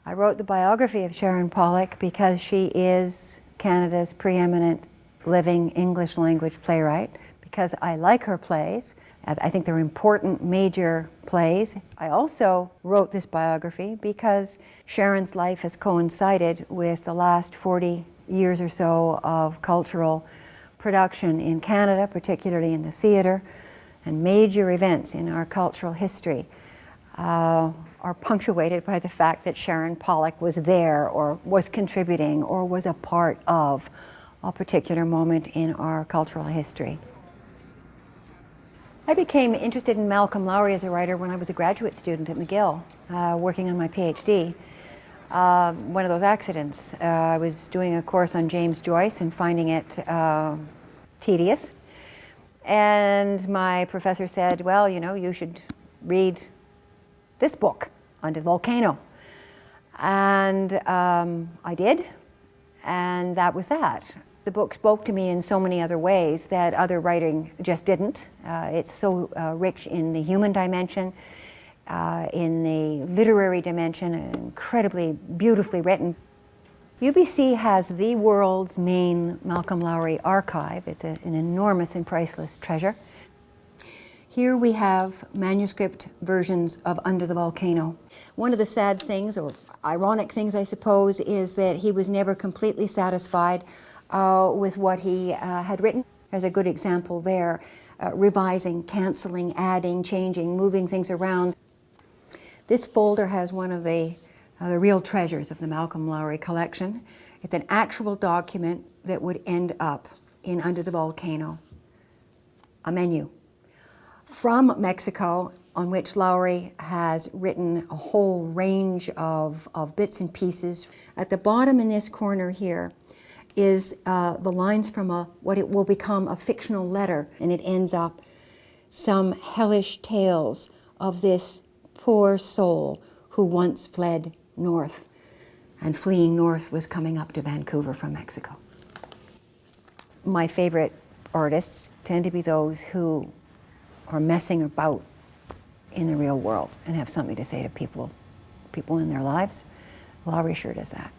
I wrote the biography of Sharon Pollock because she is Canada's preeminent living English language playwright, because I like her plays. I think they're important, major plays. I also wrote this biography because Sharon's life has coincided with the last 40 years or so of cultural production in Canada, particularly in the theatre, and major events in our cultural history are punctuated by the fact that Sharon Pollock was there or was contributing or was a part of a particular moment in our cultural history. I became interested in Malcolm Lowry as a writer when I was a graduate student at McGill, working on my PhD. One of those accidents. I was doing a course on James Joyce and finding it tedious. And my professor said, well, you know, you should read this book, Under the Volcano. And I did, and that was that. The book spoke to me in so many other ways that other writing just didn't. It's so rich in the human dimension, in the literary dimension, incredibly beautifully written. UBC has the world's main Malcolm Lowry archive. It's an enormous and priceless treasure. Here we have manuscript versions of Under the Volcano. One of the sad things, or ironic things I suppose, is that he was never completely satisfied with what he had written. There's a good example there, revising, cancelling, adding, changing, moving things around. This folder has one of the real treasures of the Malcolm Lowry collection. It's an actual document that would end up in Under the Volcano, a menu from Mexico, on which Lowry has written a whole range of bits and pieces. At the bottom in this corner here is the lines from what it will become a fictional letter, and it ends up, some hellish tales of this poor soul who once fled north, and fleeing north was coming up to Vancouver from Mexico. My favorite artists tend to be those who are messing about in the real world and have something to say to people in their lives. Lowry sure does that.